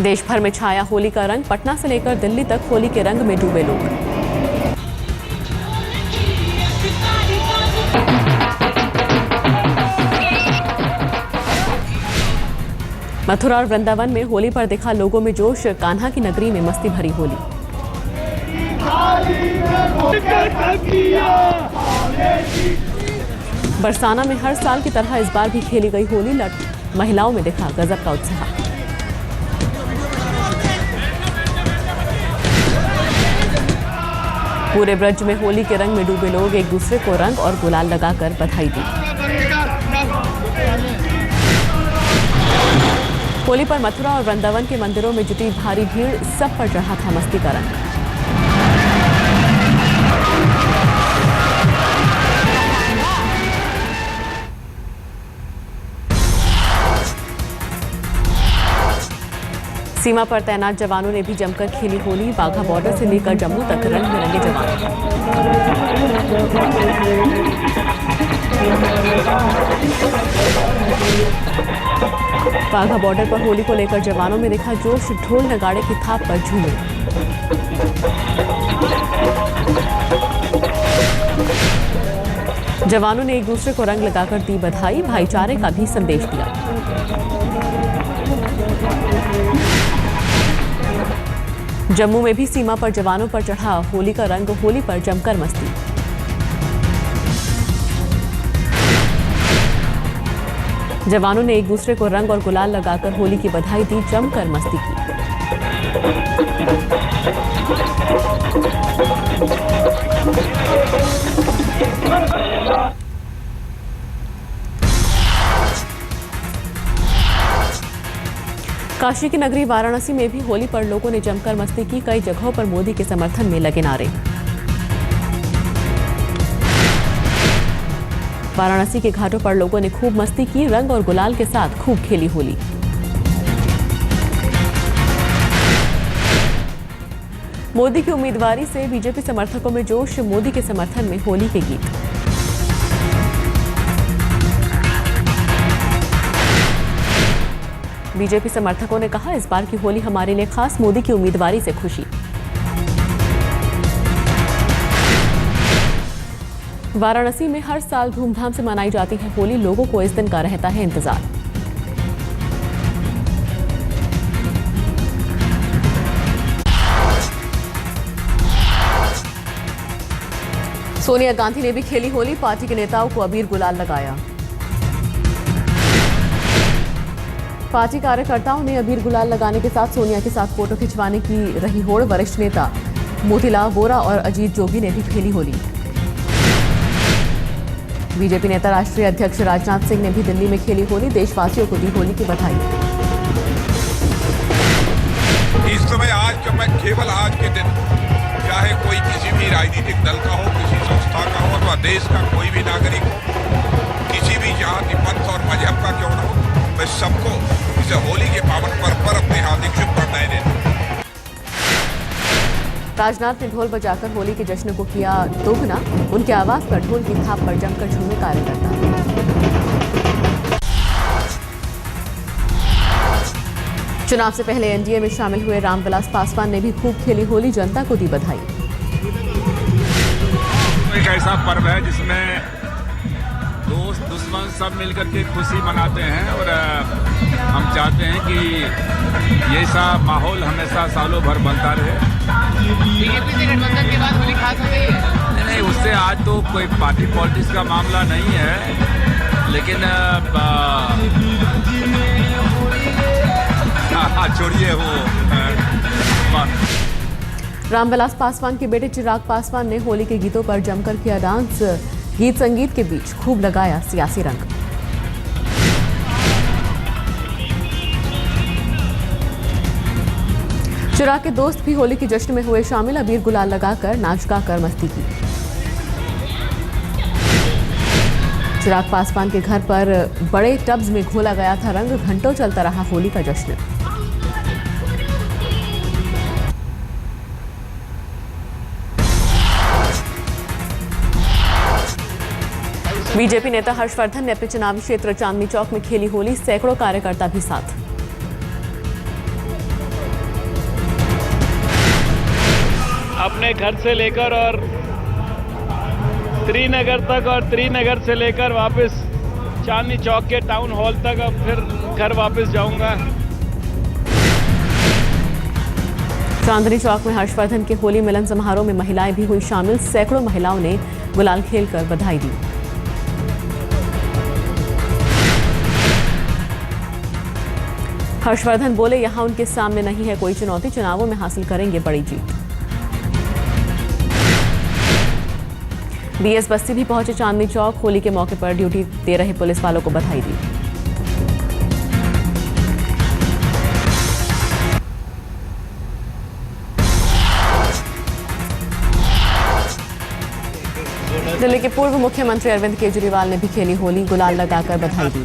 देश भर में छाया होली का रंग, पटना से लेकर दिल्ली तक होली के रंग में डूबे लोग। मथुरा और वृंदावन में होली पर दिखा लोगों में जोश, कान्हा की नगरी में मस्ती भरी होली। बरसाना में हर साल की तरह इस बार भी खेली गई होली, महिलाओं में दिखा गजब का उत्साह। पूरे ब्रज में होली के रंग में डूबे लोग एक दूसरे को रंग और गुलाल लगाकर बधाई दी। होली पर मथुरा और वृंदावन के मंदिरों में जुटी भारी भीड़, सब पर चढ़ा था मस्ती का रंग। सीमा पर तैनात जवानों ने भी जमकर खेली होली, बाघा बॉर्डर से लेकर जम्मू तक रंग बिरंगे जवान। बाघा बॉर्डर पर होली को लेकर जवानों में दिखा जोश, ढोल नगाड़े की थाप पर झूमे। जवानों ने एक दूसरे को रंग लगाकर दी बधाई, भाईचारे का भी संदेश दिया। जम्मू में भी सीमा पर जवानों पर चढ़ा होली का रंग, होली पर जमकर मस्ती। जवानों ने एक दूसरे को रंग और गुलाल लगाकर होली की बधाई दी, जमकर मस्ती की। काशी की नगरी वाराणसी में भी होली पर लोगों ने जमकर मस्ती की, कई जगहों पर मोदी के समर्थन में लगे नारे। वाराणसी के घाटों पर लोगों ने खूब मस्ती की, रंग और गुलाल के साथ खूब खेली होली। मोदी की उम्मीदवारी से बीजेपी समर्थकों में जोश, मोदी के समर्थन में होली के गीत। बीजेपी समर्थकों ने कहा, इस बार की होली हमारे लिए खास, मोदी की उम्मीदवारी से खुशी। वाराणसी में हर साल धूमधाम से मनाई जाती है होली, लोगों को इस दिन का रहता है इंतजार। सोनिया गांधी ने भी खेली होली, पार्टी के नेताओं को अबीर गुलाल लगाया। पार्टी कार्यकर्ताओं ने अबीर गुलाल लगाने के साथ सोनिया के साथ फोटो खिंचवाने की रही होड़। वरिष्ठ नेता मोतीलाल वोरा और अजीत जोगी ने भी खेली होली। बीजेपी नेता राष्ट्रीय अध्यक्ष राजनाथ सिंह ने भी दिल्ली में खेली होली, देशवासियों को दी होली की बधाई। इस समय आज जब मैं केवल आज के दिन, चाहे कोई किसी भी राजनीतिक दल का हो, किसी संस्था का हो अथवा देश का कोई भी नागरिक हो, किसी भी जाति पंथ और मजहब का क्यों न हो, मैं सबको इस होली के पावन पर्व पर अपने हार्दिक शुभकामनाएं देता हूं। राजनाथ ने ढोल बजाकर होली के जश्न को किया दोगुना, उनके आवाज पर ढोल की थाप पर जमकर झूमे कार्यकर्ता। चुनाव से पहले एनडीए में शामिल हुए रामविलास पासवान ने भी खूब खेली होली, जनता को दी बधाई। एक ऐसा पर्व है जिसमें दोस्त दुश्मन सब मिलकर के खुशी मनाते हैं और हम चाहते हैं कि ये सा माहौल हमेशा सालों भर बनता रहे। बीजेपी से गठबंधन के बाद होली खास हो गई? नहीं, उससे आज तो कोई पार्टी पॉलिटिक्स का मामला नहीं है, लेकिन छोड़िए वो। रामविलास पासवान के बेटे चिराग पासवान ने होली के गीतों पर जमकर किया डांस, गीत संगीत के बीच खूब लगाया सियासी रंग। चिराग के दोस्त भी होली के जश्न में हुए शामिल, अबीर गुलाल लगाकर नाच गाकर मस्ती की। चिराग पासवान के घर पर बड़े टब्स में घोला गया था रंग, घंटों चलता रहा होली का जश्न। बीजेपी नेता हर्षवर्धन ने अपने चुनावी क्षेत्र चांदनी चौक में खेली होली, सैकड़ों कार्यकर्ता भी साथ। अपने घर से लेकर और त्रिनगर तक और त्रिनगर से लेकर वापस चांदनी चौक के टाउन हॉल तक अब फिर घर वापस जाऊंगा। चांदनी चौक में हर्षवर्धन के होली मिलन समारोह में महिलाएं भी हुई शामिल। सैकड़ों महिलाओं ने गुलाल खेलकर बधाई दी। हर्षवर्धन बोले, यहां उनके सामने नहीं है कोई चुनौती, चुनावों में हासिल करेंगे बड़ी जीत। बीएस बस्ती भी पहुंचे चांदनी चौक। होली के मौके पर ड्यूटी दे रहे पुलिस वालों को बधाई दी। दिल्ली के पूर्व मुख्यमंत्री अरविंद केजरीवाल ने भी खेली होली, गुलाल लगाकर बधाई दी।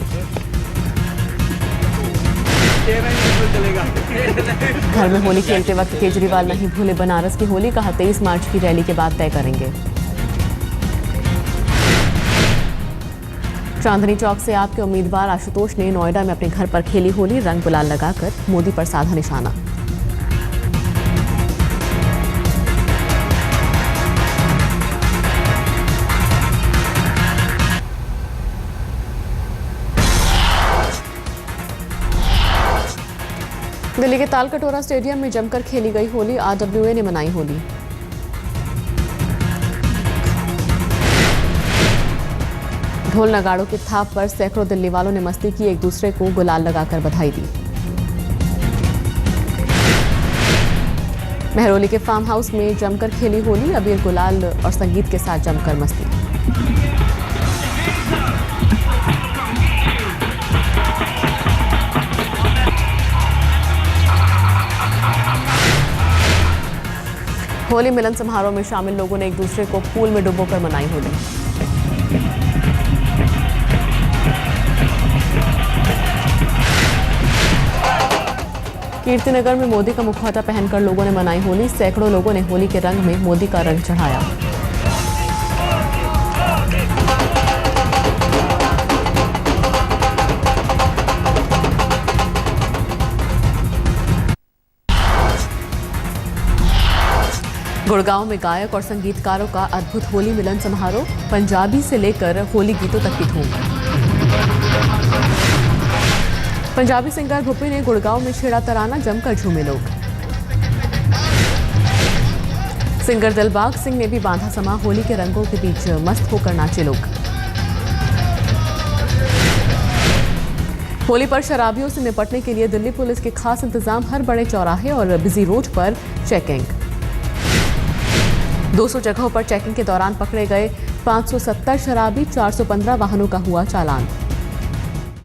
घर में होली खेलते वक्त केजरीवाल नहीं भूले बनारस की होली, कहा 23 मार्च की रैली के बाद तय करेंगे। चांदनी चौक से आपके उम्मीदवार आशुतोष ने नोएडा में अपने घर पर खेली होली, रंग गुलाल लगाकर मोदी पर साधा निशाना। दिल्ली के तालकटोरा स्टेडियम में जमकर खेली गई होली, आरडब्ल्यूए ने मनाई होली। ढोल नगाड़ों की थाप पर सैकड़ों दिल्ली वालों ने मस्ती की, एक दूसरे को गुलाल लगाकर बधाई दी। महरौली के फार्म हाउस में जमकर खेली होली, अबीर गुलाल और संगीत के साथ जमकर मस्ती। होली मिलन समारोह में शामिल लोगों ने एक दूसरे को पूल में डुबोकर मनाई होली। कीर्तिनगर में मोदी का मुखौटा पहनकर लोगों ने मनाई होली, सैकड़ों लोगों ने होली के रंग में मोदी का रंग चढ़ाया। गुड़गांव में गायक और संगीतकारों का अद्भुत होली मिलन समारोह, पंजाबी से लेकर होली गीतों तक की धूम। पंजाबी सिंगर भुप्पी ने गुड़गांव में छेड़ा तराना, जमकर झूमे लोग। सिंगर दिलबाग सिंह ने भी बांधा समा, होली के रंगों के बीच मस्त होकर नाचे लोग। होली पर शराबियों से निपटने के लिए दिल्ली पुलिस के खास इंतजाम, हर बड़े चौराहे और बिजी रोड पर चेकिंग। 200 जगहों पर चेकिंग के दौरान पकड़े गए 570 शराबी, 415 वाहनों का हुआ चालान।